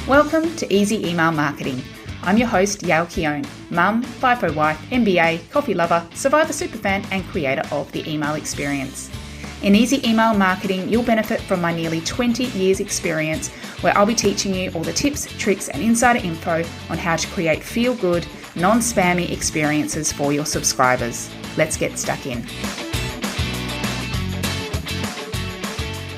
Welcome to Easy Email Marketing. I'm your host, Yael Keown, mum, FIFO wife, MBA, coffee lover, survivor superfan, and creator of the email experience. In Easy Email Marketing, you'll benefit from my nearly 20 years experience, where I'll be teaching you all the tips, tricks, and insider info on how to create feel-good, non-spammy experiences for your subscribers. Let's get stuck in.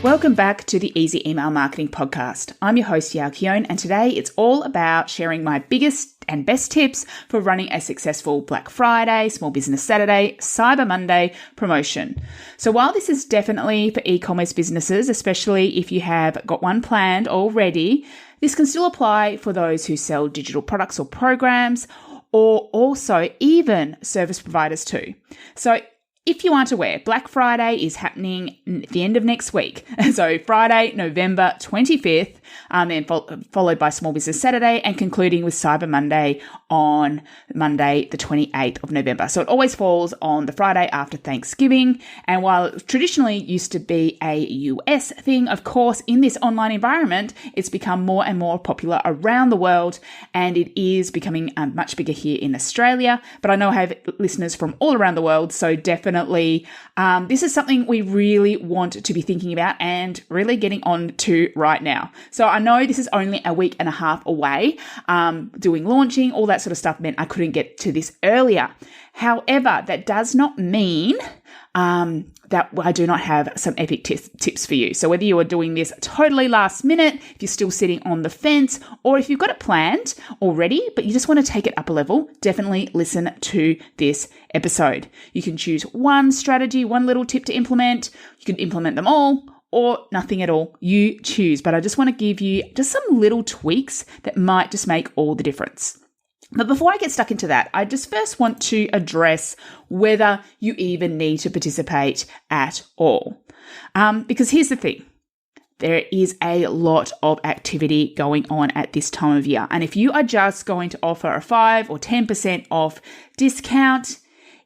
Welcome back to the Easy Email Marketing Podcast. I'm your host, Yael Keown, and today it's all about sharing my biggest and best tips for running a successful Black Friday, Small Business Saturday, Cyber Monday promotion. So while this is definitely for e-commerce businesses, especially if you have got one planned already, this can still apply for those who sell digital products or programs, or also even service providers too. So if you aren't aware, Black Friday is happening at the end of next week. So Friday, November 25th, then followed by Small Business Saturday and concluding with Cyber Monday on Monday, the 28th of November. So it always falls on the Friday after Thanksgiving. And while it traditionally used to be a US thing, of course, in this online environment, it's become more and more popular around the world, and it is becoming much bigger here in Australia. But I know I have listeners from all around the world, so definitely this is something we really want to be thinking about and really getting on to right now. So I know this is only a week and a half away. Doing launching, all that sort of stuff meant I couldn't get to this earlier. However, that does not mean that I do not have some epic tips for you. So whether you are doing this totally last minute, if you're still sitting on the fence, or if you've got it planned already, but you just want to take it up a level, definitely listen to this episode. You can choose one strategy, one little tip to implement. You can implement them all or nothing at all. You choose. But I just want to give you just some little tweaks that might just make all the difference. But before I get stuck into that, I just first want to address whether you even need to participate at all. Because here's the thing. There is a lot of activity going on at this time of year. And if you are just going to offer a 5 or 10% off discount,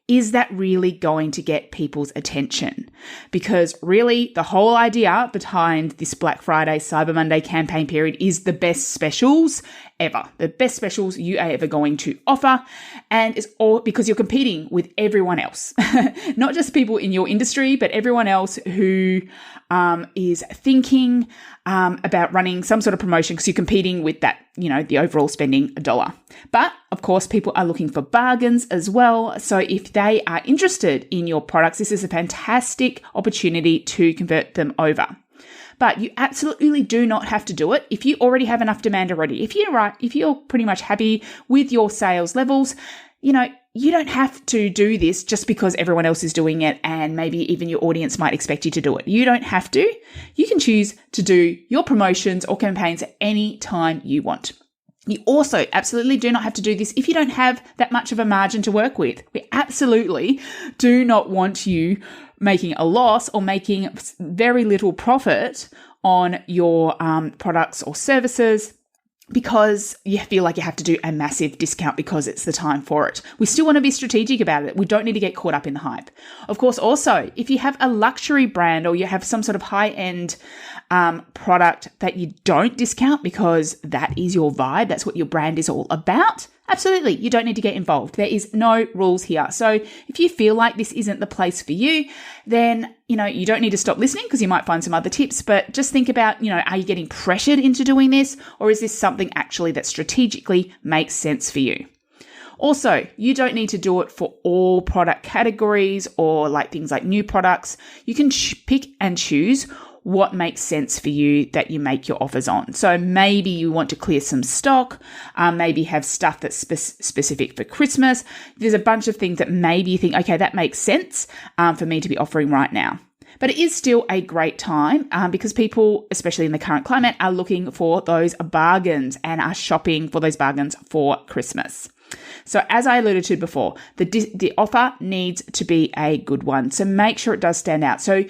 is that really going to get people's attention? Because really the whole idea behind this Black Friday, Cyber Monday campaign period is the best specials ever. The best specials you are ever going to offer. And it's all because you're competing with everyone else, not just people in your industry, but everyone else who is thinking about running some sort of promotion because you're competing with that, the overall spending $1. But of course, people are looking for bargains as well. So if they are interested in your products, this is a fantastic opportunity to convert them over. But you absolutely do not have to do it if you already have enough demand already. If you're pretty much happy with your sales levels, you don't have to do this just because everyone else is doing it and maybe even your audience might expect you to do it. You don't have to. You can choose to do your promotions or campaigns at any time you want. You also absolutely do not have to do this if you don't have that much of a margin to work with. We absolutely do not want you making a loss or making very little profit on your products or services because you feel like you have to do a massive discount because it's the time for it. We still want to be strategic about it. We don't need to get caught up in the hype. Of course, also, if you have a luxury brand or you have some sort of high-end product that you don't discount because that is your vibe, that's what your brand is all about, absolutely, you don't need to get involved. There is no rules here. So if you feel like this isn't the place for you, then, you don't need to stop listening because you might find some other tips, but just think about, are you getting pressured into doing this, or is this something actually that strategically makes sense for you? Also, you don't need to do it for all product categories or like things like new products. You can pick and choose what makes sense for you that you make your offers on. So maybe you want to clear some stock, maybe have stuff that's specific for Christmas. There's a bunch of things that maybe you think, okay, that makes sense for me to be offering right now. But it is still a great time because people, especially in the current climate, are looking for those bargains and are shopping for those bargains for Christmas. So as I alluded to before, the offer needs to be a good one. So make sure it does stand out. So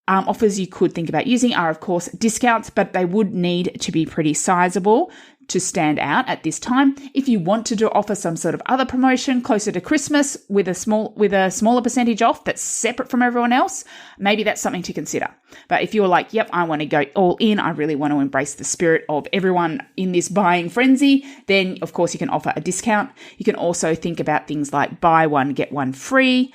offers you could think about using are, of course, discounts, but they would need to be pretty sizable to stand out at this time. If you want to offer some sort of other promotion closer to Christmas with a smaller percentage off that's separate from everyone else, maybe that's something to consider. But if you're like, yep, I want to go all in, I really want to embrace the spirit of everyone in this buying frenzy, then of course you can offer a discount. You can also think about things like buy one, get one free.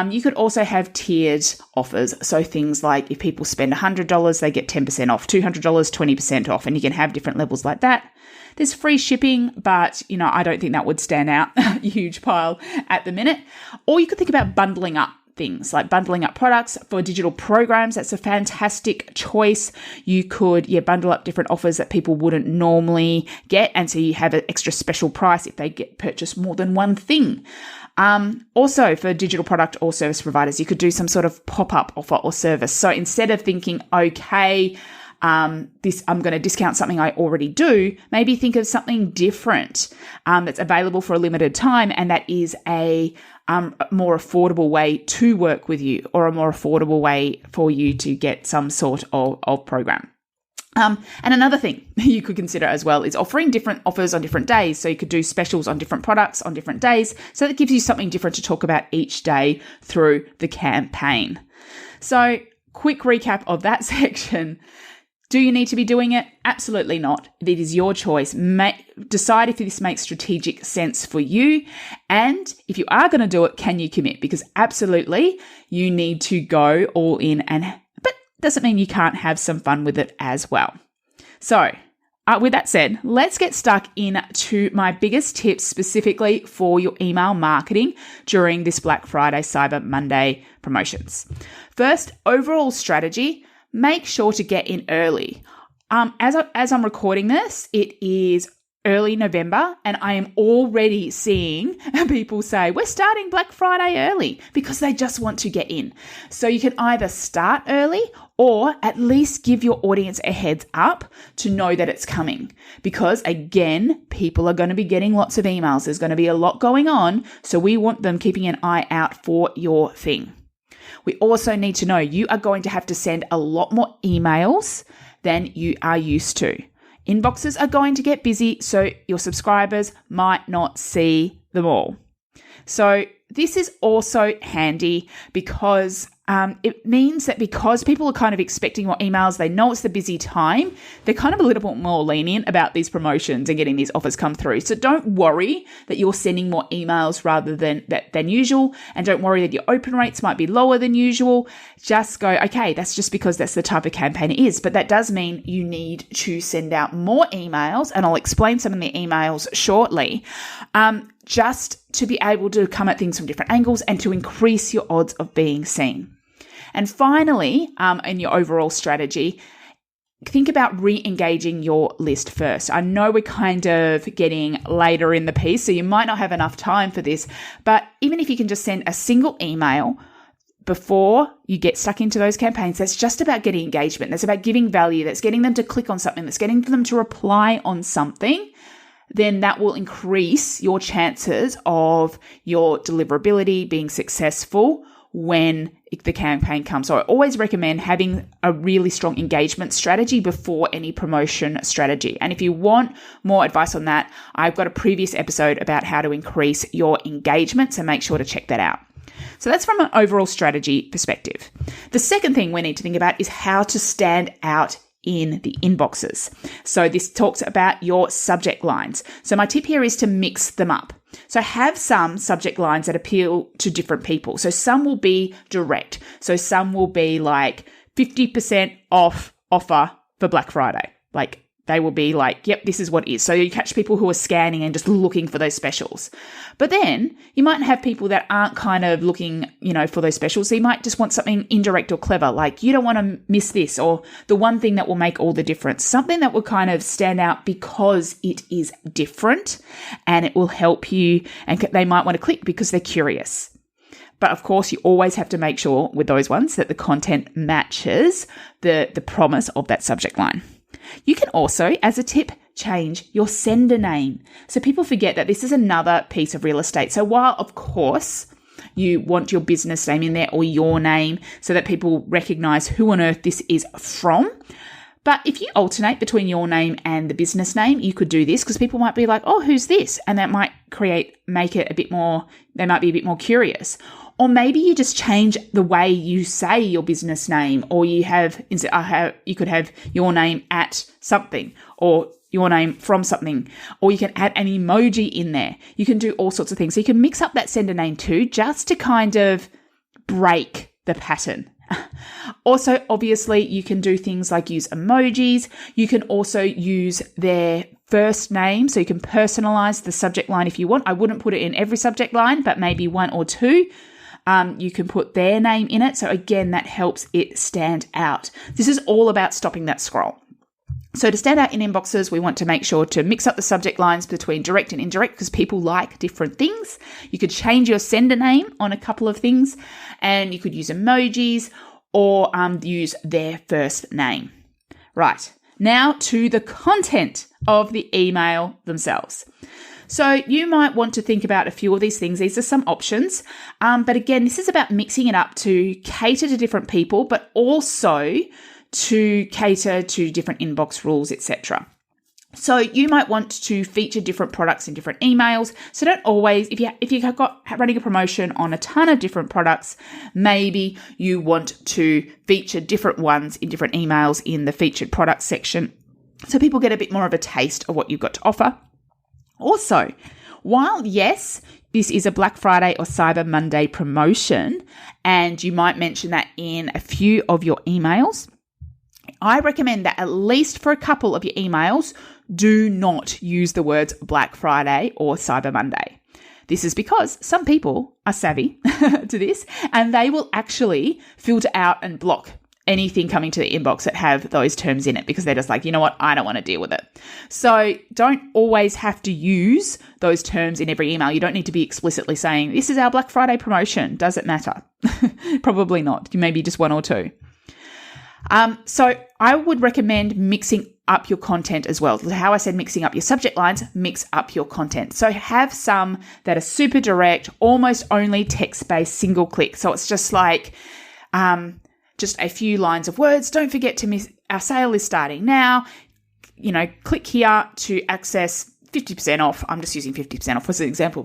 You could also have tiered offers. So things like if people spend $100, they get 10% off, $200, 20% off, and you can have different levels like that. There's free shipping, but, I don't think that would stand out a huge pile at the minute. Or you could think about bundling up things like bundling up products for digital programs. That's a fantastic choice. You could, bundle up different offers that people wouldn't normally get. And so you have an extra special price if they purchase more than one thing. Also for digital product or service providers, you could do some sort of pop-up offer or service. So instead of thinking, okay, I'm going to discount something I already do, maybe think of something different that's available for a limited time, and that is a more affordable way to work with you, or a more affordable way for you to get some sort of program. And another thing you could consider as well is offering different offers on different days. So you could do specials on different products on different days. So that gives you something different to talk about each day through the campaign. So quick recap of that section. Do you need to be doing it? Absolutely not. It is your choice. Decide if this makes strategic sense for you. And if you are going to do it, can you commit? Because absolutely you need to go all in, but doesn't mean you can't have some fun with it as well. So with that said, let's get stuck into my biggest tips specifically for your email marketing during this Black Friday, Cyber Monday promotions. First, overall strategy. Make sure to get in early. As I'm recording this, it is early November, and I am already seeing people say, we're starting Black Friday early, because they just want to get in. So you can either start early or at least give your audience a heads up to know that it's coming. Because again, people are going to be getting lots of emails. There's going to be a lot going on. So we want them keeping an eye out for your thing. We also need to know you are going to have to send a lot more emails than you are used to. Inboxes are going to get busy, so your subscribers might not see them all. So this is also handy because it means that because people are kind of expecting more emails, they know it's the busy time, they're kind of a little bit more lenient about these promotions and getting these offers come through. So don't worry that you're sending more emails rather than usual, and don't worry that your open rates might be lower than usual. Just go, okay, that's just because that's the type of campaign it is. But that does mean you need to send out more emails, and I'll explain some of the emails shortly, just to be able to come at things from different angles and to increase your odds of being seen. And finally, in your overall strategy, think about re-engaging your list first. I know we're kind of getting later in the piece, so you might not have enough time for this, but even if you can just send a single email before you get stuck into those campaigns, that's just about getting engagement. That's about giving value. That's getting them to click on something. That's getting them to reply on something. Then that will increase your chances of your deliverability being successful when the campaign comes. So I always recommend having a really strong engagement strategy before any promotion strategy. And if you want more advice on that, I've got a previous episode about how to increase your engagement, so make sure to check that out. So that's from an overall strategy perspective. The second thing we need to think about is how to stand out in the inboxes. So this talks about your subject lines. So my tip here is to mix them up. So have some subject lines that appeal to different people. So some will be direct. So some will be like 50% off offer for Black Friday. Like they will be like, yep, this is what it is. So you catch people who are scanning and just looking for those specials. But then you might have people that aren't kind of looking, for those specials. So you might just want something indirect or clever, like you don't want to miss this, or the one thing that will make all the difference, something that will kind of stand out because it is different and it will help you, and they might want to click because they're curious. But of course, you always have to make sure with those ones that the content matches the promise of that subject line. You can also, as a tip, change your sender name. So people forget that this is another piece of real estate. So while, of course, you want your business name in there or your name so that people recognize who on earth this is from, But if you alternate between your name and the business name, you could do this because people might be like, oh, who's this? And that might make it a bit more, they might be a bit more curious. Or maybe you just change the way you say your business name, or you could have your name at something, or your name from something, or you can add an emoji in there. You can do all sorts of things. So you can mix up that sender name too, just to kind of break the pattern. Also, obviously, you can do things like use emojis. You can also use their first name, so you can personalize the subject line if you want. I wouldn't put it in every subject line, but maybe one or two. You can put their name in it. So again, that helps it stand out. This is all about stopping that scroll. So to stand out in inboxes, we want to make sure to mix up the subject lines between direct and indirect because people like different things. You could change your sender name on a couple of things, and you could use emojis or use their first name. Right, now to the content of the email themselves. So you might want to think about a few of these things. These are some options. But again, this is about mixing it up to cater to different people, but also to cater to different inbox rules, etc. So you might want to feature different products in different emails. So don't always, if you have got running a promotion on a ton of different products, maybe you want to feature different ones in different emails in the featured products section, so people get a bit more of a taste of what you've got to offer. Also, while yes, this is a Black Friday or Cyber Monday promotion, and you might mention that in a few of your emails, I recommend that at least for a couple of your emails, do not use the words Black Friday or Cyber Monday. This is because some people are savvy to this, and they will actually filter out and block anything coming to the inbox that have those terms in it because they're just like, you know what, I don't want to deal with it. So don't always have to use those terms in every email. You don't need to be explicitly saying, this is our Black Friday promotion. Does it matter? Probably not. Maybe just one or two. So I would recommend mixing up your content as well. How I said mixing up your subject lines, mix up your content. So have some that are super direct, almost only text-based, single click. So it's just like just a few lines of words. Don't forget to miss, our sale is starting now. Click here to access 50% off. I'm just using 50% off as an example.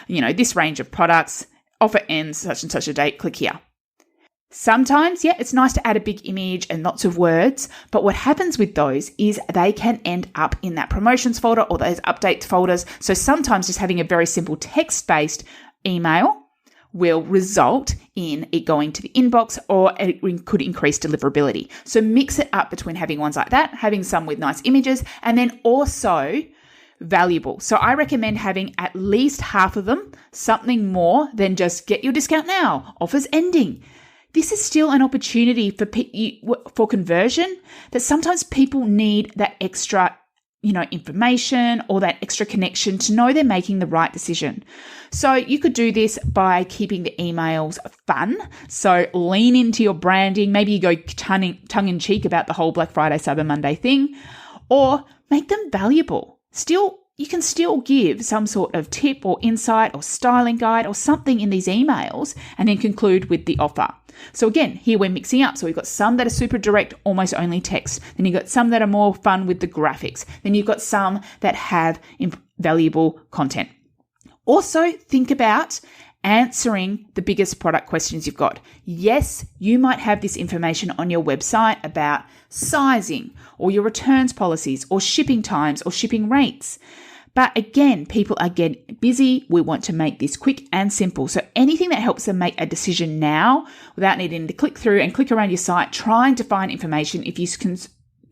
This range of products, offer ends such and such a date, click here. Sometimes, it's nice to add a big image and lots of words, but what happens with those is they can end up in that promotions folder or those updates folders. So sometimes just having a very simple text-based email will result in it going to the inbox, or it could increase deliverability. So mix it up between having ones like that, having some with nice images, and then also valuable. So I recommend having at least half of them, something more than just get your discount now, offers ending. This is still an opportunity for conversion that sometimes people need that extra, information or that extra connection to know they're making the right decision. So you could do this by keeping the emails fun. So lean into your branding. Maybe you go tongue in cheek about the whole Black Friday, Cyber Monday thing, or make them valuable. You can still give some sort of tip or insight or styling guide or something in these emails and then conclude with the offer. So again, here we're mixing up. So we've got some that are super direct, almost only text. Then you've got some that are more fun with the graphics. Then you've got some that have valuable content. Also, think about answering the biggest product questions you've got. Yes, you might have this information on your website about sizing or your returns policies or shipping times or shipping rates. But again, people are getting busy. We want to make this quick and simple. So anything that helps them make a decision now without needing to click through and click around your site, trying to find information, if you can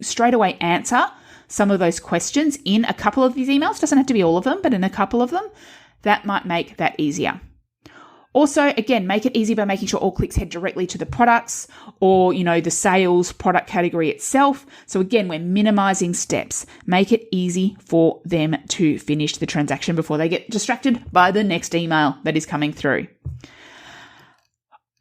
straight away answer some of those questions in a couple of these emails, doesn't have to be all of them, but in a couple of them, that might make that easier. Also, again, make it easy by making sure all clicks head directly to the products or, the sales product category itself. So again, we're minimizing steps. Make it easy for them to finish the transaction before they get distracted by the next email that is coming through.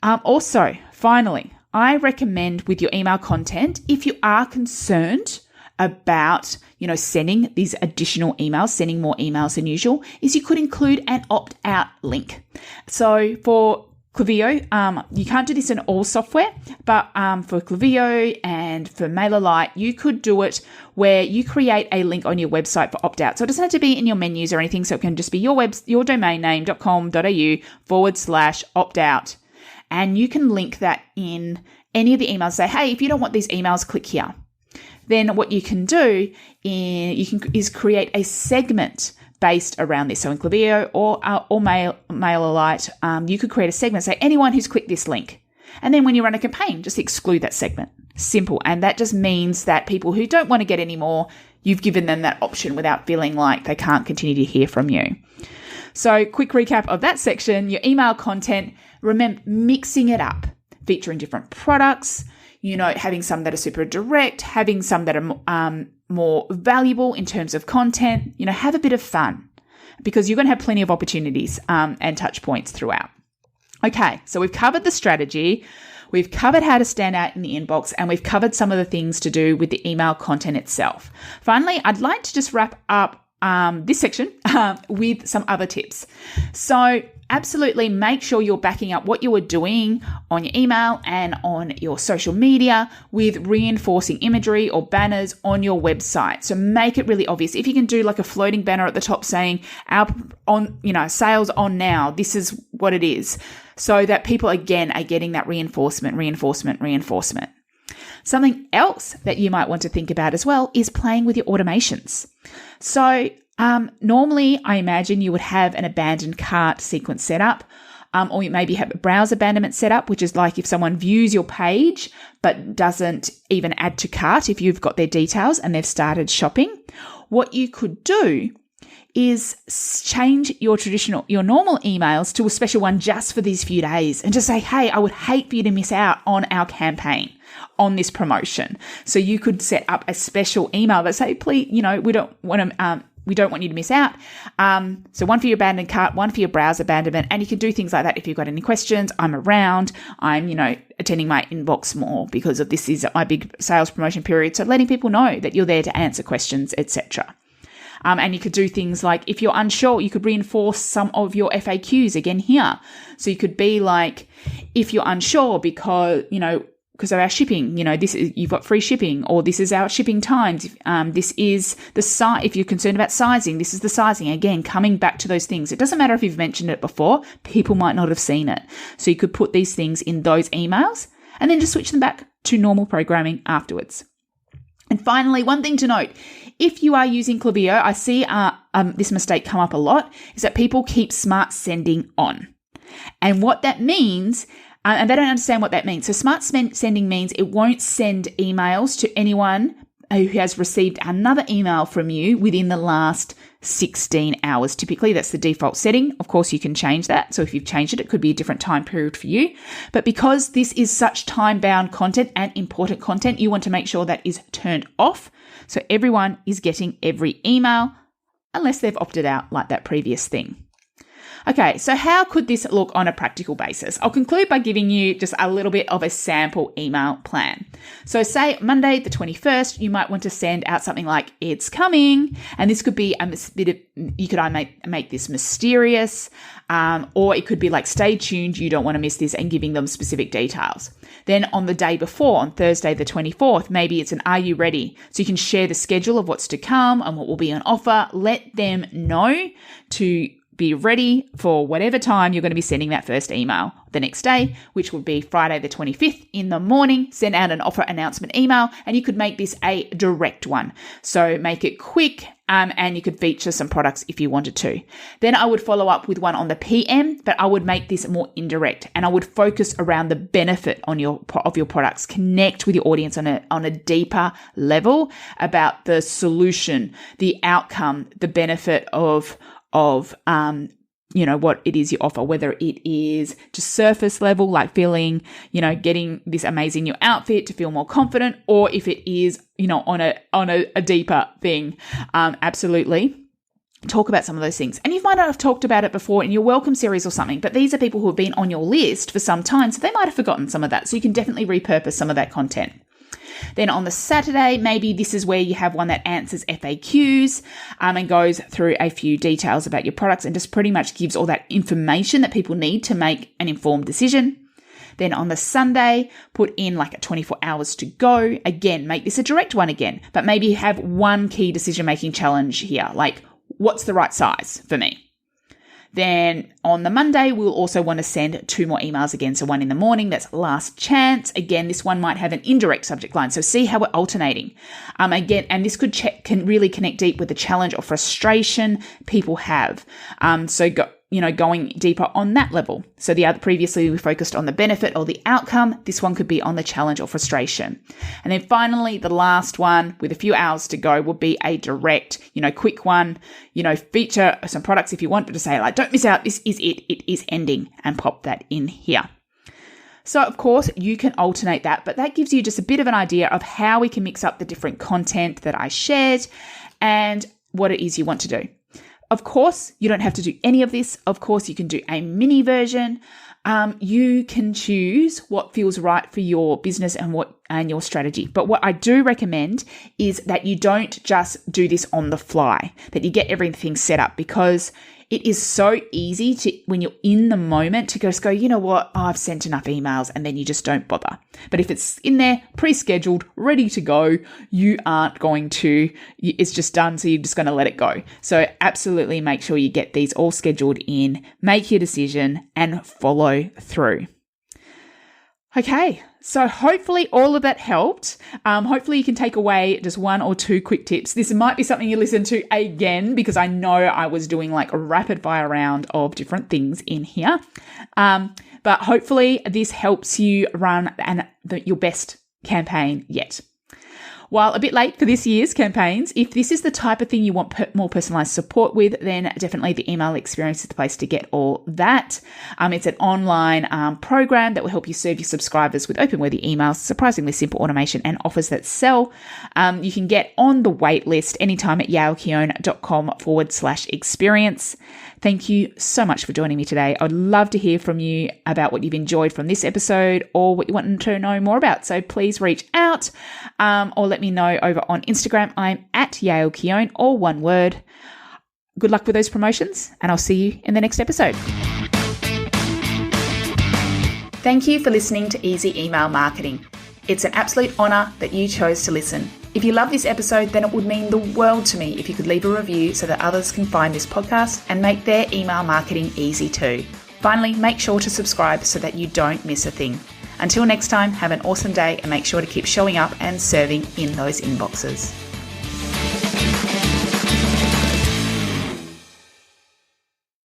Also, finally, I recommend with your email content, if you are concerned about, sending these additional emails, sending more emails than usual, is you could include an opt-out link. So for Klaviyo, you can't do this in all software, but for Klaviyo and for MailerLite, you could do it where you create a link on your website for opt-out. So it doesn't have to be in your menus or anything. So it can just be your domain name, .com.au/opt-out. And you can link that in any of the emails. Say, hey, if you don't want these emails, click here. Then what you can do is create a segment based around this. So in Klaviyo or MailerLite, you could create a segment, say anyone who's clicked this link. And then when you run a campaign, just exclude that segment. Simple. And that just means that people who don't want to get any more, you've given them that option without feeling like they can't continue to hear from you. So quick recap of that section, your email content, remember mixing it up, featuring different products, having some that are super direct, having some that are more valuable in terms of content, have a bit of fun because you're going to have plenty of opportunities and touch points throughout. Okay, so we've covered the strategy, we've covered how to stand out in the inbox, and we've covered some of the things to do with the email content itself. Finally, I'd like to just wrap up this section with some other tips. So absolutely make sure you're backing up what you are doing on your email and on your social media with reinforcing imagery or banners on your website. So make it really obvious. If you can do like a floating banner at the top saying sales on now, this is what it is, so that people again are getting that reinforcement. Something else that you might want to think about as well is playing with your automations. So normally I imagine you would have an abandoned cart sequence set up, or you maybe have a browser abandonment set up, which is like if someone views your page but doesn't even add to cart if you've got their details and they've started shopping. What you could do is change your normal emails to a special one just for these few days and just say, hey, I would hate for you to miss out on our campaign, on this promotion. So you could set up a special email that say, please, we don't want you to miss out. So one for your abandoned cart, one for your browser abandonment. And you can do things like that. If you've got any questions, I'm around, I'm, attending my inbox more because of this is my big sales promotion period. So letting people know that you're there to answer questions, etc. And you could do things like, if you're unsure, you could reinforce some of your FAQs again here. So you could be like, if you're unsure because of our shipping, this is, you've got free shipping, or this is our shipping times. This is the size. If you're concerned about sizing, this is the sizing. Again, coming back to those things. It doesn't matter if you've mentioned it before, people might not have seen it. So you could put these things in those emails and then just switch them back to normal programming afterwards. And finally, one thing to note, if you are using Klaviyo, I see this mistake come up a lot, is that people keep smart sending on. And what that means, and they don't understand what that means. So smart sending means it won't send emails to anyone who has received another email from you within the last 16 hours. Typically, that's the default setting. Of course, you can change that. So if you've changed it, it could be a different time period for you. But because this is such time-bound content and important content, you want to make sure that is turned off. So everyone is getting every email unless they've opted out like that previous thing. Okay, so how could this look on a practical basis? I'll conclude by giving you just a little bit of a sample email plan. So say Monday the 21st, you might want to send out something like, it's coming. And this could be you could make this mysterious, or it could be like, stay tuned, you don't want to miss this, and giving them specific details. Then on the day before, on Thursday the 24th, maybe it's an, are you ready? So you can share the schedule of what's to come and what will be on offer. Let them know to be ready for whatever time you're going to be sending that first email. The next day, which would be Friday the 25th in the morning, send out an offer announcement email, and you could make this a direct one. So make it quick, and you could feature some products if you wanted to. Then I would follow up with one on the PM, but I would make this more indirect, and I would focus around the benefit of your products. Connect with your audience on a deeper level about the solution, the outcome, the benefit of what it is you offer, whether it is just surface level, like feeling, getting this amazing new outfit to feel more confident, or if it is, on a deeper thing. Absolutely. Talk about some of those things. And you might not have talked about it before in your welcome series or something, but these are people who have been on your list for some time, so they might have forgotten some of that. So you can definitely repurpose some of that content. Then on the Saturday, maybe this is where you have one that answers FAQs and goes through a few details about your products and just pretty much gives all that information that people need to make an informed decision. Then on the Sunday, put in like a 24 hours to go. Again, make this a direct one again, but maybe have one key decision-making challenge here, like what's the right size for me? Then on the Monday, we'll also want to send 2 more emails again. So one in the morning, that's last chance. Again, this one might have an indirect subject line. So see how we're alternating. Again, and this can really connect deep with the challenge or frustration people have. Going deeper on that level. So previously we focused on the benefit or the outcome. This one could be on the challenge or frustration. And then finally, the last one with a few hours to go will be a direct, quick one, feature some products if you want, but to say like, don't miss out. This is it. It is ending, and pop that in here. So of course you can alternate that, but that gives you just a bit of an idea of how we can mix up the different content that I shared and what it is you want to do. Of course, you don't have to do any of this. Of course, you can do a mini version. You can choose what feels right for your business and your strategy. But what I do recommend is that you don't just do this on the fly, that you get everything set up, because it is so easy to, when you're in the moment, to just go, you know what, I've sent enough emails, and then you just don't bother. But if it's in there, pre-scheduled, ready to go, you aren't going to, it's just done, so you're just going to let it go. So absolutely make sure you get these all scheduled in, make your decision, and follow through. Okay, so hopefully all of that helped. Hopefully you can take away just 1 or 2 quick tips. This might be something you listen to again, because I know I was doing like a rapid fire round of different things in here. But hopefully this helps you run your best campaign yet. While a bit late for this year's campaigns, if this is the type of thing you want more personalized support with, then definitely the email experience is the place to get all that. It's an online program that will help you serve your subscribers with open-worthy emails, surprisingly simple automation, and offers that sell. You can get on the wait list anytime at yaelkeone.com/experience. Thank you so much for joining me today. I'd love to hear from you about what you've enjoyed from this episode or what you want to know more about. So please reach out or let me know over on Instagram. I'm at yaelkeone, all one word. Good luck with those promotions, and I'll see you in the next episode. Thank you for listening to Easy Email Marketing. It's an absolute honor that you chose to listen. If you love this episode, then it would mean the world to me if you could leave a review so that others can find this podcast and make their email marketing easy too. Finally, make sure to subscribe so that you don't miss a thing. Until next time, have an awesome day and make sure to keep showing up and serving in those inboxes.